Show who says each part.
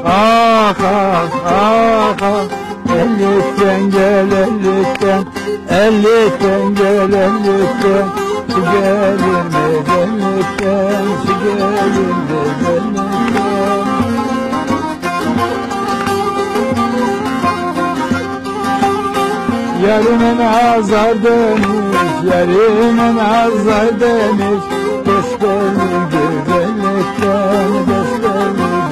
Speaker 1: Ah ah ah ah, Elif'ten gel Elif'ten, Elif'ten gel Elif'ten, şu gelinmez Elif'ten, şu gelinmez Elif'ten. Yarımın azar demiş, yarımın azar demiş, gösterme güzellikten, gösterme